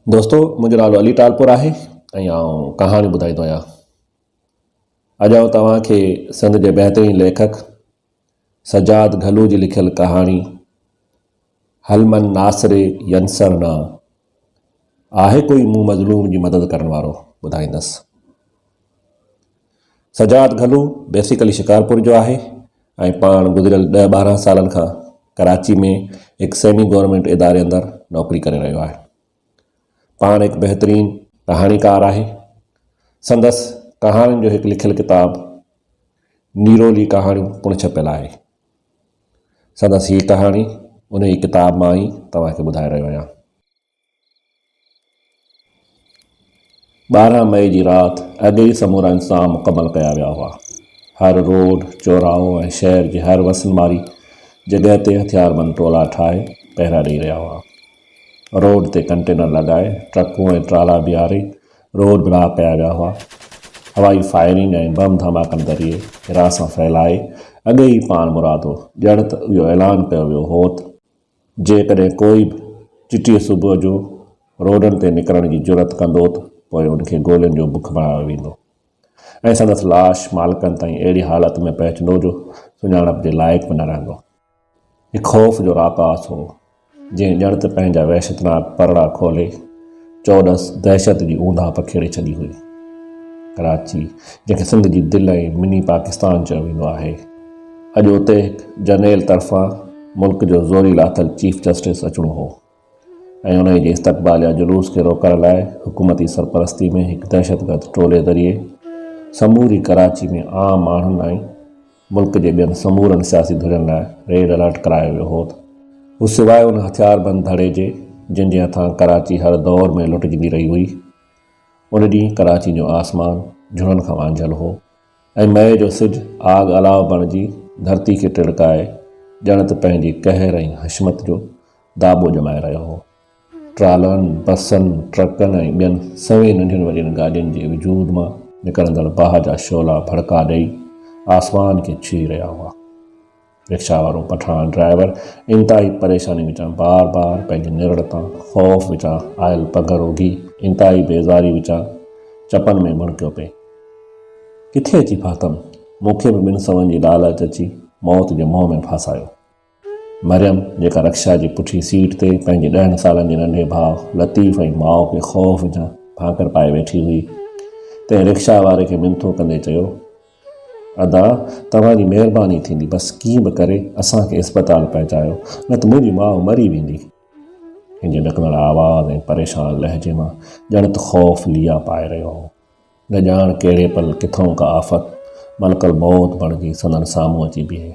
दोस्तों मुंहिंजो नालो अली टालपुर आहे ऐं आउं कहाणी ॿुधाईंदो आहियां। अॼु आउं तव्हांखे सिंध जे बहितरीन लेखक सजाद घलू जी लिखियल कहाणी हलमन नासिरे यंसर न आहे कोई मूं मज़लूम जी मदद करण वारो ॿुधाईंदुसि। सजाद घलू बेसिकली शिकारपुर जो आहे ऐं पाण गुज़िरियल 10-12 सालनि खां कराची में हिकु सेमी गवर्नमेंट इदारे अंदरि नौकरी करे रहियो आहे। पाण हिकु बहितरीन कहाणीकार आहे। संदसि कहाणियुनि जो हिकु लिखियलु किताबु नीरोली कहाणियूं पिणु छपियल आहे। संदसि हीअ कहाणी उन ई किताब मां ई तव्हांखे ॿुधाए रहियो आहियां। 12 मई जी राति अॻे ई समूरा इंतज़ाम मुकमल कया विया हुआ। हर रोड चौराहो ऐं शहर जी हर वसनवारी जॻह ते हथियारबंद टोला ठाहे पहिरा ॾेई रहिया हुआ। रोड ते कंटेनर लॻाए ट्रकूं ऐं ट्राला बीहारे रोड ब्लॉक कया विया हुआ। हवाई फायरिंग ऐं बम धमाकनि ज़रिए हिरा सां फैलाए अॻे ई पाण मुरादो ॼण त इहो ऐलान कयो वियो हो त जेकॾहिं कोई बि चिटीअ सुबुह जो रोडनि ते निकिरण जी जुरत कंदो त पोइ उनखे गोलियुनि जो बुख बणायो वेंदो ऐं संदसि लाश मालिकनि ताईं अहिड़ी हालत में पहुचंदो जो सुञाणप जे लाइक़ु बि न रहंदो। हिकु ख़ौफ़ जो राकास हो जंहिं ॼण त पंहिंजा वहशतनाक परड़ा खोले चौॾस दहशत जी ऊंधा पखेड़े छॾी हुई। कराची जंहिंखे सिंध जी दिलि ऐं मिनी पाकिस्तान चयो वेंदो आहे, अॼु उते हिकु जनरल तरफ़ां मुल्क जो ज़ोरी लाथल चीफ जस्टिस अचिणो हो ऐं उन जे इस्तक़बाल या जुलूस खे रोकण लाइ हुकूमती सरपरस्ती में हिकु दहशतगर्द टोले ज़रिए समूरी कराची में आम माण्हुनि ऐं मुल्क जे ॿियनि समूरनि सियासी धुरियुनि लाइ रेड अलर्ट करायो वियो हो त हू सवाइ उन हथियारबंद धड़े जे जंहिंजे हथां कराची हर दौर में लुटिजंदी रही हुई। उन ॾींहुं कराची जो आसमान झुड़नि खां वांझल हो ऐं मई जो सिज आग अलाव बणिजी धरती खे टिड़काए ॼण त पंहिंजी कहर ऐं हशमत जो दाॿो ॼमाए रहियो हो। ट्रालनि बसनि ट्रकनि ऐं ॿियनि सवे नंढियुनि वॾियुनि गाॾियुनि जे वजूद मां निकिरंदड़ बाहि जा शोला भड़का ॾेई आसमान खे छुही रहिया हुआ। रिक्शा वारो पठान ड्राइवर इंतिहाई परेशानी विचां बार बार पंहिंजी निरड़ तां ख़ौफ़ विचां आयल पघ रोगी इंतिहाई बेज़ारी विचां चपनि में मुणकियो पिए। किथे अची फाथमि, मूंखे बि 2 सवनि जी लालच अची मौत जे मुंहं में फासायो। मरियम जेका रिक्शा जी पुठी सीट ते पंहिंजे 10 सालनि जे नंढे भाउ लतीफ़ ऐं माउ खे ख़ौफ़ विचां भांकर पाए वेठी हुई, तंहिं रिक्शा वारे खे मिंथो कंदे चयो, अदा तव्हांजी महिरबानी थींदी, बसि कीअं बि करे असांखे इस्पताल पहुचायो, न त मुंहिंजी माउ मरी वेंदी। हिन जे ॾकंदड़ आवाज़ ऐं परेशान लहजे मां ॼण त ख़ौफ़ लिया पाए रहियो हो। न ॼाण कहिड़े पल किथां का आफ़त मलकल मौत बणिजी संदनि साम्हूं अची बीहे।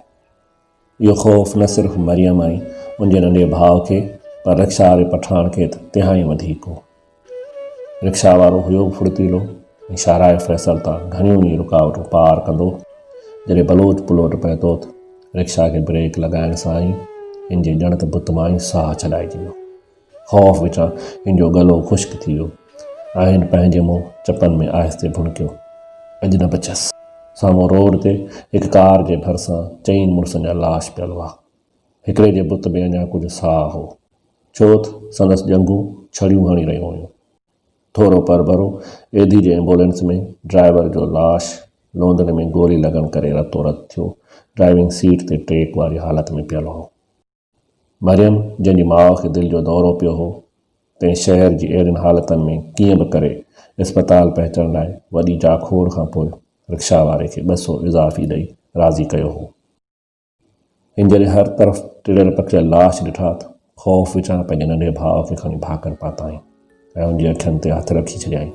इहो ख़ौफ़ न सिर्फ़ु मरियम ऐं मुंहिंजे नंढे भाउ खे पर रिक्शा वारे पठान खे त तिहाई वधीक हो। रिक्शा वारो हुयो फुर्तीलो ऐं शाहराए फैसल तां घणियूं ई रुकावटूं पार कंदो। जॾहिं बलोच पुलोट पहुतो त रिक्शा खे ब्रेक लॻाइण सां ई हिन जे ॼण त बुत मां ई साहु छॾाइजी वियो। ख़ौफ़ विचां हिन जो गलो ख़ुश्क थी वियो ऐं हिन पंहिंजे मुंहुं चपनि में आहिस्ते भुणकियो, अॼु न बचसि। साम्हूं रोड ते हिकु कार जे भरिसां 4 मुड़ुसनि जा लाश पियल हुआ। हिकिड़े जे बुत में अञा कुझु साहु हो, छो त संदसि ॼंगूं छड़ियूं हणी रहियूं हुयूं। थोरो परभरो एधी जे एम्बुलेंस में ड्राइवर जो लाश लोंदड़े में गोली लॻण करे रतो रत थियो ड्राइविंग सीट ते ट्रेक वारी हालत में पियल हो। मरियम जंहिंजी माउ खे दिलि जो दौरो पियो हो, तंहिं शहर जी अहिड़ियुनि हालतुनि में कीअं बि करे इस्पताल पहुचण लाइ वॾी जाखोड़ खां पोइ रिक्शा वारे खे 200 इज़ाफ़ी ॾेई राज़ी कयो हो। हिन जॾहिं हर तरफ़ टिड़ियल पकियल लाश ॾिठा त ख़ौफ़ विचां पंहिंजे नंढे भाउ खे खणी भाकर पाताईं ऐं उनजी अखियुनि ते हथ रखी छॾियईं।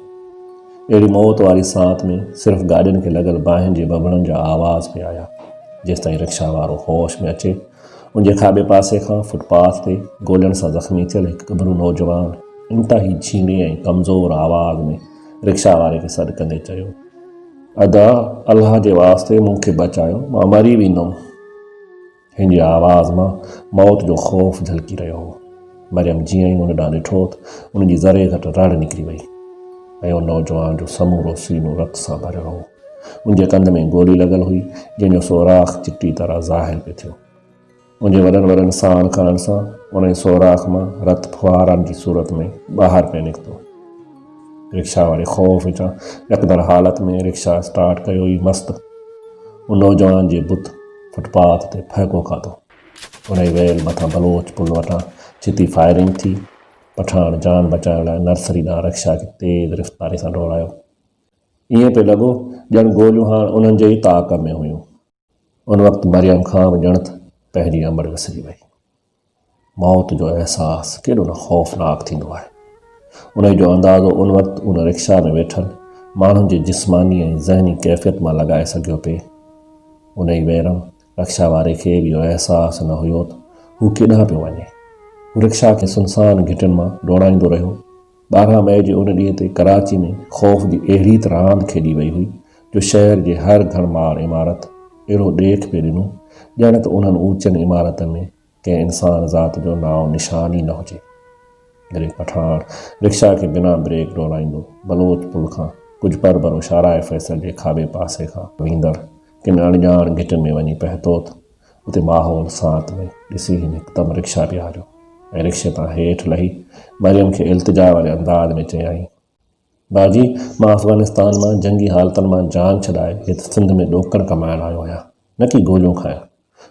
अहिड़ी मौत वारी सांत में सिर्फ़ु गाॾियुनि खे लॻल बाहियुनि जे बबड़नि जा आवाज़ पिया आया। जेसिताईं रिक्शा वारो होश में अचे, उनजे खाॿे पासे खां फुटपाथ ते गोलियुनि सां ज़ख़्मी थियल हिकु गभरू नौजवान इंतिहाई झीणे ऐं कमज़ोर आवाज़ में रिक्शा वारे खे सॾु कंदे चयो, अदा अलाह जे वास्ते मूंखे बचायो, मां मरी वेंदुमि। हिन जी आवाज़ मां मौत जो ख़ौफ़ झलकी रहियो हो। मरियम जीअं ई उन ॾांहुं ॾिठो त उनजी ज़रे घटि रड़ निकिरी वई ऐं उन नौजवान जो समूरो सीनो रत सां भरियल हो। उनजे कंध में गोली लॻल हुई जंहिंजो सोराख़ चिटी तरह ज़ाहिर पियो थियो। उनजे वॾनि साण खणण सां उन सोराख़ मां रत फुहारनि जी सूरत में ॿाहिरि पियो निकितो। रिक्शा वारे ख़ौफ़ विचां यकदर हालत में रिक्शा स्टार्ट कयो ई मस्त उन नौजवान जे बुत फुटपाथ ते फहको खाधो। उन जी वेल मथां बलोच पुल वटां छिती फायरिंग थी। पठाण जान बचाइण लाइ नर्सरी ॾांहुं रिक्शा खे तेज़ रफ़्तारी सां दौड़ायो। ईअं पियो लॻो ॼण गोलियूं हाणे उन्हनि जे ई ताक़ में हुयूं। उन वक़्तु मरियम खां बि ॼण त पंहिंजी अमड़ विसरी वई। मौत जो अहसासु केॾो न ख़ौफ़नाक थींदो आहे। उन जो अंदाज़ो उन वक़्तु उन रिक्शा में वेठल माण्हुनि जे जिस्मानी ऐं ज़हनी कैफ़ियत मां लॻाए सघियो पिए। उन ई वेरम रिक्शा वारे खे बि इहो अहसासु न हुयो त हू केॾांहुं पियो वञे। हू रिक्शा खे सुनसान घिटियुनि मां दौड़ाईंदो रहियो। 12 मई जे उन ॾींहं ते कराची में ख़ौफ़ जी अहिड़ी त रांदि खेॾी वई हुई जो शहर जे हर घरमार इमारत अहिड़ो ॾेख पियो ॾिनो ॼण त उन्हनि ऊचनि इमारतनि में कंहिं इंसान ज़ात जो नाव निशान ई न हुजे। जॾहिं पठाण रिक्शा खे बिना ब्रेक दौड़ाईंदो बलोच पुल खां कुझु परबरो शाराए फैसल जे खाॿे पासे खां वेंदड़ किन अणॼाण घिटियुनि में वञी पहुतो त उते माहौल सांत में ॾिसी हिन हिकदमि रिक्शा बीहारियो ऐं रिक्शे तां हेठि लही मरियम खे इल्तिजा वारे अंदाज़ में चयाईं, बाजी मां अफ़गानिस्तान मां जंगी हालतुनि मां जान छॾाए हिते सिंध में ॾोकड़ कमाइण आयो आहियां, न की गोलियूं खायां।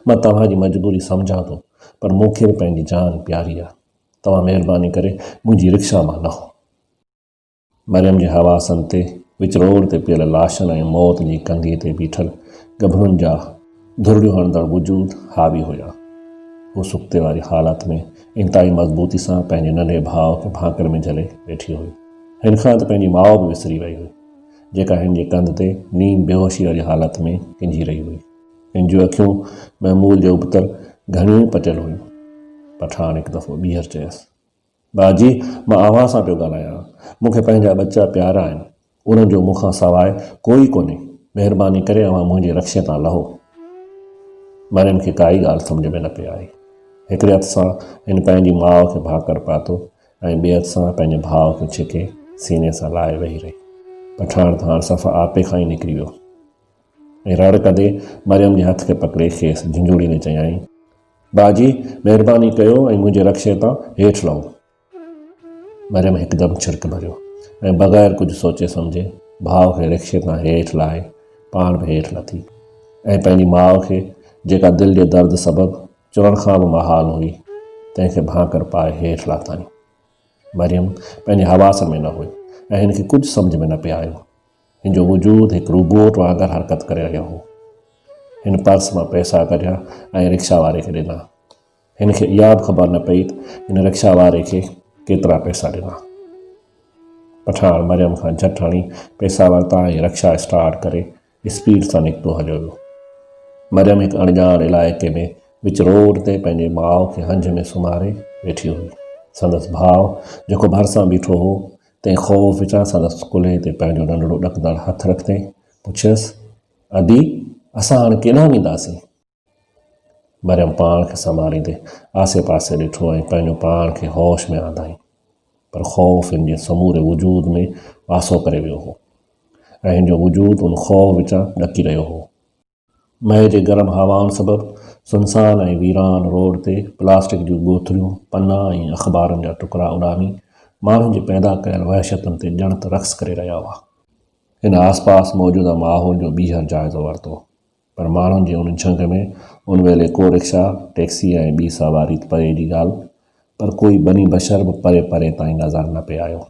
मां तव्हांजी मजबूरी सम्झां थो, पर मूंखे बि पंहिंजी जान प्यारी आहे। तव्हां महिरबानी करे मुंहिंजी रिक्शा मां लहो। मरियम जे हवासनि ते विच रोड ते पियल लाशनि ऐं मौत जी कंधीअ ते बीठल गभरुनि जा धुरड़ियूं हणंदड़ वजूद हावी हुया। हू सुख़्ते वारी हालत में इंतिहाई मज़बूती सां पंहिंजे नंढे भाउ खे भांकर में झले वेठी हुई। हिन खां त पंहिंजी माउ बि विसरी वई हुई, जेका हिन जे कंध ते नीम बेहोशी वारी हालत में किंजी रही हुई। हिन जूं अखियूं महमूल जे उबतल घणियूं पटियल हुयूं। पठाण हिकु दफ़ो ॿीहर चयसि, बाजी मां अव्हां सां पियो ॻाल्हायां, मूंखे पंहिंजा बच्चा प्यारा आहिनि, उन्हनि जो मूंखां सवाइ कोई कोन्हे। महिरबानी करे अव्हां मुंहिंजे रक्शे तां लहो। मरियम खे काई ॻाल्हि सम्झ में न पई आई। हिकिड़े हथ सां हिन पंहिंजी माउ खे भाकर पातो ऐं ॿिए हथ सां पंहिंजे भाउ खे छिके सीने सां लाहे वेही रही। पठाण त हाणे सफ़ा आपे खां ई निकिरी वियो ऐं रड़ कंदे मरियम जे हथ खे पकिड़े खेसि झुंझुड़ींदे चयाईं, बाजी महिरबानी कयो ऐं मुंहिंजे रक्शे तां हेठि लहो। मरियम हिकदमि छिरक भरियो ऐं बग़ैर कुझु सोचे सम्झे भाउ खे रिक्शे तां हेठि लाहे पाण बि हेठि लथी ऐं पंहिंजी माउ खे, जेका दिलि जे दर्द सबबु चवण खां बि महाल हुई, तंहिंखे भांकर पाए हेठि लाथाईं। मरियम पंहिंजे हवासनि में न हुई ऐं हिन खे कुझु सम्झ में न पियो आयो। हिन जो वजूद हिकु रोबोट वांगुरु हरकत करे रहियो हो। हिन पर्स मां पैसा कढिया ऐं रिक्शा वारे खे ॾिना। हिन खे इहा बि ख़बर न पई त हिन रिक्शा वारे खे केतिरा पैसा ॾिना। पठाण मरियम खां झटि हणी पैसा वरिता ऐं रिक्शा स्टार्ट करे स्पीड सां निकितो हलियो वियो। मरियम हिकु अणॼाण इलाइक़े में विच रोड ते पंहिंजे माउ खे हंज में सुम्हारे वेठी हुई। संदसि भाउ, जेको भरिसां बीठो हो, तंहिं ख़ौफ़ विचां संदसि कुल्हे ते पंहिंजो नंढड़ो ॾकंदड़ हथु रखंदे पुछियसि, अदी असां हाणे केॾांहुं वेंदासीं? मरियम पाण खे संभालींदे आसे पासे ॾिठो ऐं पंहिंजो पाण खे होश में आंदाईं, पर ख़ौफ़ हिन जे समूरे वजूद में वासो करे वियो हो ऐं हिन जो वजूद उन ख़ौफ़ विचां ॾकी रहियो हो। मई जे गरम हवाउनि सबबु सुनसान ऐं वीरान रोड ते प्लास्टिक जूं बोतलियूं, पना ऐं अख़बारनि जा टुकड़ा उॾामी माण्हुनि जे पैदा कयल वहशतुनि ते ॼण त रक़्स करे रहिया हुआ। हिन आसपास मौजूदा माहौल जो ॿीहर जाइज़ो वरितो, पर माण्हुनि जी उन झंग में उन वेले को रिक्शा, टैक्सी ऐं ॿी सवारी त परे जी ॻाल्हि, पर कोई बनी बशर बि परे परे ताईं नज़र न पियो आयो।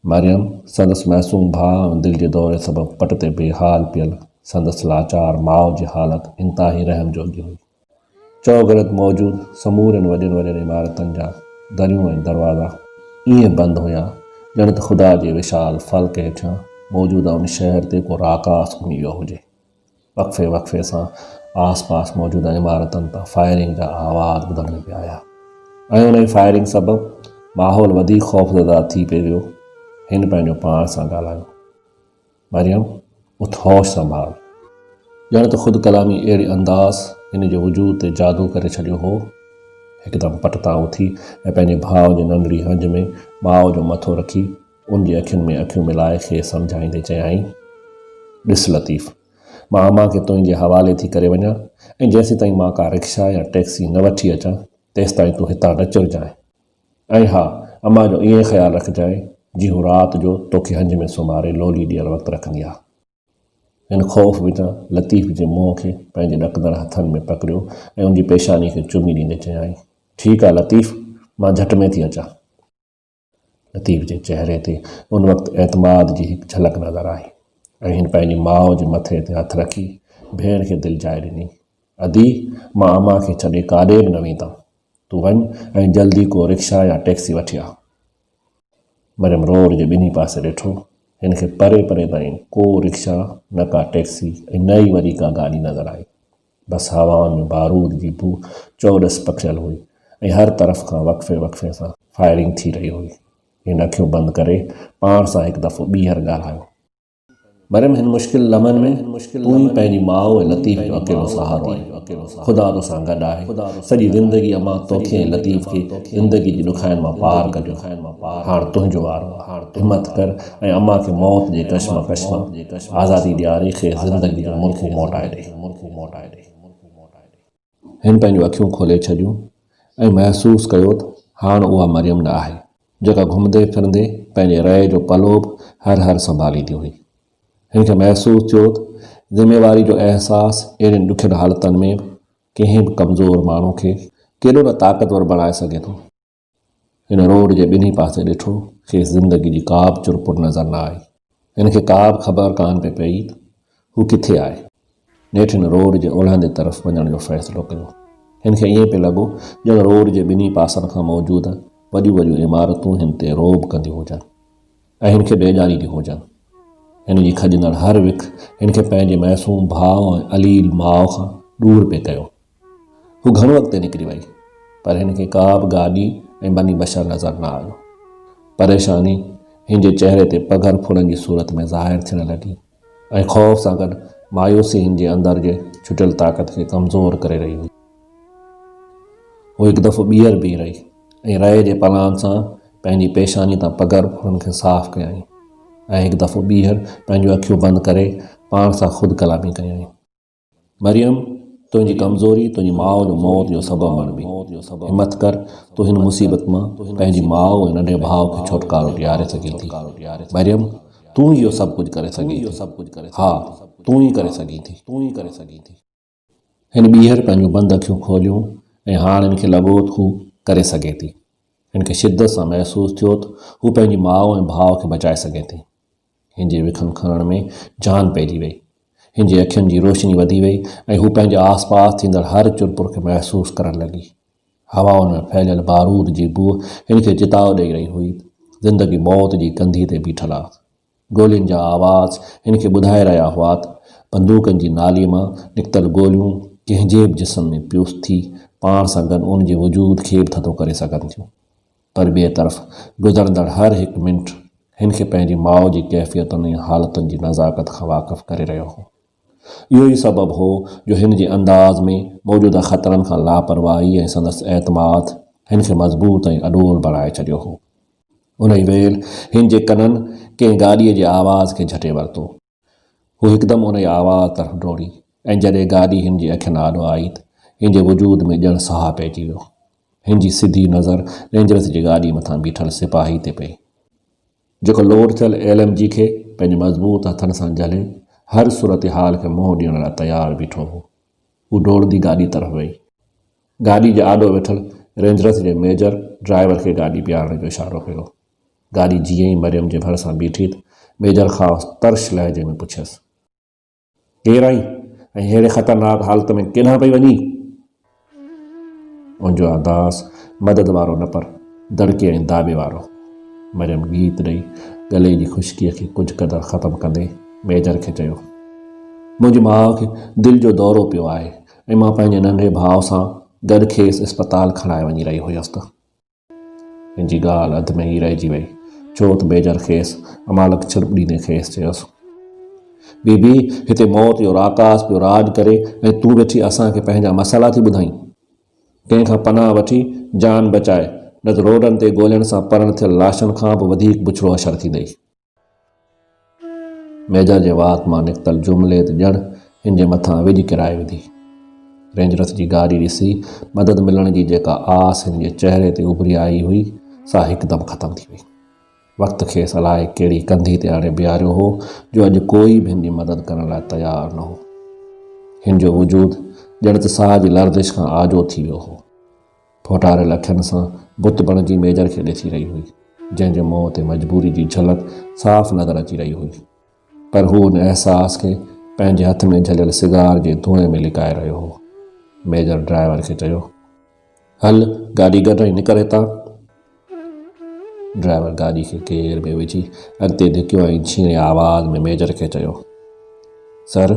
मरियम संदसि मासूम भाउ ऐं दिलि जे दौरे सबबु पट ते बेहाल पियल संदसि लाचार माउ जी हालत इंतिहाई रहम जोगी हुई। चौगरद मौजूद समूरनि वॾनि वॾनि इमारतनि जा दरियूं ऐं दरवाज़ा ईअं बंदि हुया ॼण त ख़ुदा जे विशाल फल्क हेठां मौजूदा उन शहर ते को राकास घुमी वियो हुजे। वक़्फ़े वक़्फ़े सां आस पास मौजूदा इमारतनि तां फायरिंग जा आवाज़ ॿुधण में पिया आया ऐं उन जी फायरिंग सबबु माहौल वधीक ख़ौफ़ज़दा थी पियो वियो। हिन पंहिंजो पाण सां ॻाल्हायो, मरियम उथ, होश संभाल। ॼण त ख़ुदि कलामी अहिड़े अंदाज़ हिन जे वजूद ते जादू करे छॾियो हो। हिकदमि पट तां उथी ऐं पंहिंजे भाउ जे नंढड़ी हंज में माउ जो मथो रखी उन जी अखियुनि में अखियूं मिलाए खे सम्झाईंदे चयाईं, ॾिस लतीफ़, मां अम्मा खे तुंहिंजे हवाले थी करे वञा ऐं जेसीं ताईं मां का रिक्शा या टैक्सी न वठी अचां तेसिताईं तूं हितां न चुरजांइ। ऐं हा, अम्मा जो ईअं ख़्यालु रखजांइ जी हू राति जो तोखे हंज में सुम्हारे लोली ॾियणु वक़्तु रखंदी आहे। हिन ख़ौफ़ विचां लतीफ़ जे मुंहं खे पंहिंजे ॾकंदड़ हथनि में पकड़ियो ऐं उनजी पेशानी खे चुमी ॾींदे चयाईं, ठीकु आहे लतीफ़, मां झटि में थी अचां। लतीफ़ जे चहिरे ते उन वक़्तु एतमाद जी हिकु झलक नज़र आई ऐं हिन पंहिंजी माउ जे मथे ते हथु रखी भेण खे दिलि जाए ॾिनी। अदी, मां अम्मा खे छॾे काॾे बि न वेंदमि, तूं वञ ऐं जल्दी को रिक्शा या टैक्सी वठी आ। मरियम रोड जे ॿिन्ही पासे ॾिठो, हिन खे परे परे ताईं को रिक्शा न का टैक्सी ऐं न ई वरी का गाॾी नज़र आई। बसि हवाउनि में बारूद जी बू चौॾस पखियल हुई ऐं हर तरफ़ खां वक़्फ़े वक़्फ़े सां फायरिंग थी रही हुई। हिन अखियूं बंदि करे पाण सां हिकु दफ़ो ॿीहर ॻाल्हायो, मरियम, हिन मुश्किल लम्हनि में तूं ई पंहिंजी माउ ऐं लतीफ़ जो अकेलो सहारो आहीं। ख़ुदा तोसां गॾु आहे। सॼी ज़िंदगी अमां तोखे ऐं लतीफ़ खे ज़िंदगी जी ॾुखाइनि मां पार कढियो। हाणे तुंहिंजो वारो आहे। हिमत कर ऐं अम्मा खे मौत जे कश्मकश मां आज़ादी ॾियारे खे ज़िंदगी जो मुल्क मोटाए ॾे। हिन पंहिंजूं अखियूं खोले छॾियूं ऐं महसूसु कयो त हाणे उहा मरियम न आहे जेका घुमंदे फिरंदे पंहिंजे रए जो पलो बि हर संभालींदी हुई। हिन खे महसूसु थियो त ज़िम्मेवारी जो अहसासु अहिड़ियुनि ॾुखियनि हालतुनि में कंहिं बि कमज़ोर माण्हू खे केॾो न ताक़तवर बणाए सघे थो। हिन रोड जे ॿिन्ही पासे ॾिठो, खेसि ज़िंदगी जी का बि चुरपुर नज़र न आई। हिन खे का बि ख़बर कान पई पई त हू किथे आहे। नेठि हिन रोड जे ओलहंदे तरफ़ वञण जो फ़ैसिलो कयो। हिन खे ईअं पियो लॻो ॼण रोड जे ॿिन्ही पासनि खां मौजूदु वॾियूं वॾियूं इमारतूं हिन ते रोब कंदियूं हुजनि ऐं हिन खे ॾेॼारींदियूं हुजनि। हिन जी खॼंदड़ हर विख हिन खे पंहिंजे मासूम भाउ ऐं अलील माउ खां दूर पिए कयो। हू घणो अॻिते निकिरी वई, पर हिन खे का बि गाॾी ऐं बनी बशर नज़र न आयो। परेशानी हिन जे चहिरे ते पघर फुलनि जी सूरत में ज़ाहिर थियण लॻी ऐं ख़ौफ़ सां गॾु मायूसी हिन जे अंदर जे छुटियल ताक़त खे कमज़ोर करे रही हुई। हू हिकु दफ़ो ॿीहर बीह रही ऐं रए जे पलान सां पंहिंजी पेशानी तां पघर फुलनि खे साफ़ कयईं ऐं हिकु दफ़ो ॿीहर पंहिंजूं अखियूं बंदि करे पाण सां ख़ुदि कलामी कयईं, मरियम, तुंहिंजी कमज़ोरी तुंहिंजी माउ जो मौत जो सबबु बणबी। हिमत कर, तूं हिन मुसीबत मां पंहिंजी माउ ऐं नंढे भाउ खे छुटकारो ॾियारे सघीं थी। मरियम, तूं इहो सभु कुझु करे सघीं थी। हा, तूं ई करे सघीं थी। हिन ॿीहर पंहिंजूं बंदि अखियूं खोलियूं ऐं हाणे हिन खे लॻो त हू करे सघे थी। हिन खे शिदत सां महसूसु थियो त हू पंहिंजी माउ ऐं भाउ खे बचाए सघे थी। हिन जे विखनि खणण में जान पइजी वई। हिन जी अखियुनि जी रोशनी वधी वई ऐं हू पंहिंजे आसपास थींदड़ हर चुरपुर खे महसूसु करणु लॻी। हवाउनि में फैलियल बारूद जी बू हिन खे चिताव ॾेई रही हुई। ज़िंदगी मौत जी कंधी ते बीठल आहे। गोलियुनि जा आवाज़ हिन खे ॿुधाए रहिया हुआ त बंदूकनि जी नालीअ मां निकितल गोलियूं कंहिंजे बि जिस्म में पियुस थी पाण सां गॾु उन जे वजूद खे बि थधो करे सघनि थियूं। पर ॿिए तरफ़ गुज़रंदड़ हर हिकु मिंट हिन खे पंहिंजी माउ जी कैफ़ियतुनि ऐं हालतुनि जी नज़ाकत खां वाक़िफ़ु करे रहियो हो। इहो ई सबबु हो जो हिन जे अंदाज़ में मौजूदा ख़तरनि खां लापरवाही ऐं संदसि एतमाद हिन खे मज़बूत ऐं अॾोल बणाए छॾियो हो। उन ई वेल हिन जे कननि कंहिं गाॾीअ जे आवाज़ खे झटे वरितो। हू हिकदमि उन जी आवाज़ तरफ़ डोड़ी ऐं जॾहिं गाॾी हिन जी अखियुनि आॾो आई त हिन जे वजूद में ॼण साहु पइजी वियो। हिन जी सिधी नज़र रेंजर्स जी गाॾी मथां बीठल सिपाही ते पई, जेको लोड थियल LMG खे पंहिंजे मज़बूत हथनि सां झले हर सूरत हाल खे मुंहुं ॾियण लाइ तयारु बीठो हो। हू डोड़दी गाॾी तरफ़ वई। गाॾी जे आॾो वेठल रेंजर्स जे मेजर ड्राइवर खे गाॾी बीहारण जो इशारो कयो। गाॾी जीअं ई मरियम जे भरिसां बीठी त मेजर खां तर्श लहजे में पुछियसि, केरु आहीं ऐं अहिड़े ख़तरनाक हालत में केॾांहुं पई वञी? उनजो अंदाज़ मदद वारो न पर दड़के ऐं दाबे वारो। मरियम गीत ॾेई गले जी ख़ुश्कीअ खे कुझु क़दुरु ख़तमु कंदे मेजर खे चयो, मुंहिंजी माउ खे दिलि जो दौरो पियो आहे ऐं मां पंहिंजे नंढे भाउ सां गॾु खेसि इस्पताल खणाए वञी रही हुयसि त हिन जी ॻाल्हि अध में ई रहिजी वई, छो त मेजर खेसि अमालक छिड़प ॾींदे खेसि चयोसि, बीबी, हिते मौत जो आकाश पियो राज करे ऐं तूं वेठी असांखे पंहिंजा मसाला थी ॿुधाईं। कंहिंखां पनाह वठी जान बचाए, न त रोडनि ते गोलियुनि सां परण थियल लाशनि खां बि वधीक बुछड़ो असरु थींदई। मेजर जे वात मां निकितल जुमिले त ॼण हिन जे मथां विझ किराए विधी। रेंजरस जी गाॾी ॾिसी मदद मिलण जी जेका आस हिन जे चहिरे ते उभरी आई हुई सा हिकदमि ख़तमु थी वई। वक़्त खेसि अलाए कहिड़ी कंधी ते आणे बीहारियो हो जो अॼु कोई बि हिन जी मदद करण लाइ तयारु न हो। हिन जो वजूद ॼण त साह जी लर्ज़िश खां आजो थी वियो हो। फोटारियल अखियुनि सां बुत बणिजी मेजर खे ॾिसी रही हुई, जंहिंजे मुंहं ते मजबूरी जी झलक साफ़ नज़र अची रही हुई, पर हू हुन अहसास खे पंहिंजे हथ में झलियल सिगार जे धुएं में लिकाए रहियो हो। मेजर ड्राइवर खे चयो, हल गाॾी गॾु निकर हितां। ड्राइवर गाॾी खे गेर में विझी अॻिते धिकियो ऐं छीणे आवाज़ में मेजर खे चयो, सर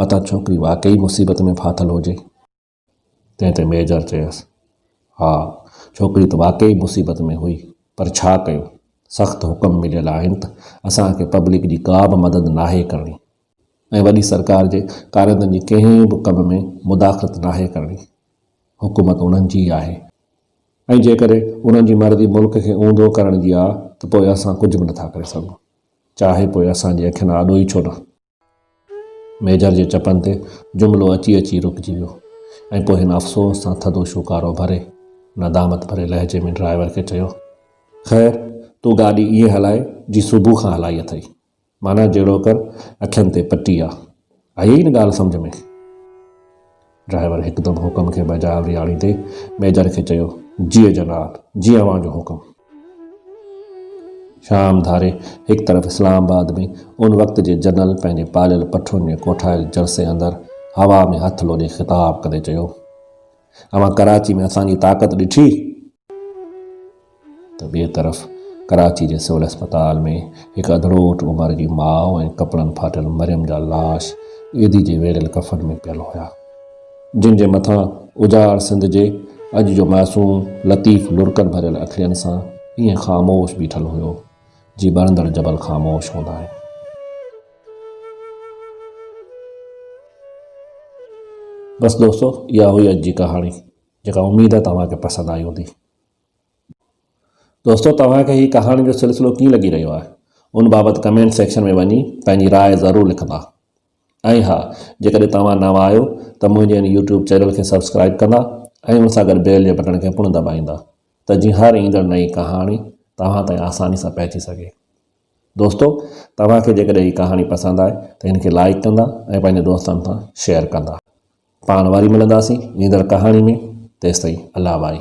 मतां छोकिरी वाकई मुसीबत में फाथल हुजे। तंहिं ते मेजर चयसि, हा छोकिरी त वाकई मुसीबत में हुई, पर छा कयूं, सख़्तु हुकम मिलियल आहिनि त असांखे पब्लिक जी का बि मदद नाहे करणी ऐं वॾी सरकार जे कारंदनि जी कंहिं बि कम में मुदाख़लत नाहे करणी। हुकूमत उन्हनि जी आहे ऐं जेकॾहिं उन्हनि जी मर्ज़ी मुल्क खे ऊंधो करण जी आहे त पोइ असां कुझु बि नथा करे सघूं, चाहे पोइ असांजी अखियुनि आॾो ई छो न। मेजर जे चपनि ते जुमिलो अची अची रुकिजी वियो ऐं पोइ हिन अफ़सोस सां थधो शुकारो भरे नदामत भरे लहजे में ड्राइवर खे चयो, ख़ैर तूं गाॾी ईअं हलाए जी सुबुह खां हलाई अथई, माना जहिड़ो कर अखियुनि ते पटी आहे, आई न ॻाल्हि सम्झ में। ड्राइवर हिकदमि हुकम खे बजावरी आणींदे मेजर खे चयो, जी जनाब, जी अव्हां जो हुकुम। शाम धारे हिकु तरफ़ इस्लामाबाद में उन वक़्त जे जनरल पंहिंजे पालियल पठुनि जे कोठायल जलसे अंदरि हवा में हथ लोॾे ख़िताब कंदे चयो, अव्हां कराची में असांजी ताक़त ॾिठी? त ॿिए तरफ़ कराची जे सिविल अस्पताल में हिकु अधरोट उमिरि जी माउ ऐं कपिड़नि फाटल मरियम जा लाश ईदी जे वेड़ियल कफ़न में पियल हुया, जिन जे मथां उजाड़ सिंध जे अॼु जो मासूम लतीफ़ लुड़कनि भरियल अखियुनि सां ईअं ख़ामोश बीठल हुयो जी बणंदड़ जबल ख़ामोश हूंदा आहिनि। बस दोस्तों, इहा हुई अॼु जी कहाणी, जेका उम्मीद आहे तव्हांखे पसंदि आई हूंदी। दोस्तों, तव्हांखे हीअ कहाणी जो सिलसिलो कीअं लॻी रहियो आहे, उन बाबति कमेंट सेक्शन में वञी पंहिंजी राय ज़रूरु लिखंदा। ऐं हा, जेकॾहिं तव्हां नवां आहियो त मुंहिंजे हिन यूट्यूब चैनल खे सब्सक्राइब कंदा ऐं उन सां गॾु बेल जे बटन खे पिणु दॿाईंदा त जीअं हर ईंदड़ नई कहाणी तव्हां ताईं आसानी सां पहुची सघे। दोस्तों, तव्हांखे जेकॾहिं हीअ कहाणी पसंदि आहे त हिन खे लाइक कंदा ऐं पंहिंजे दोस्तनि सां शेयर कंदा। पाण वरी मिलंदासीं ईंदड़ कहाणी में। तेसिताईं अल्लाह भाई।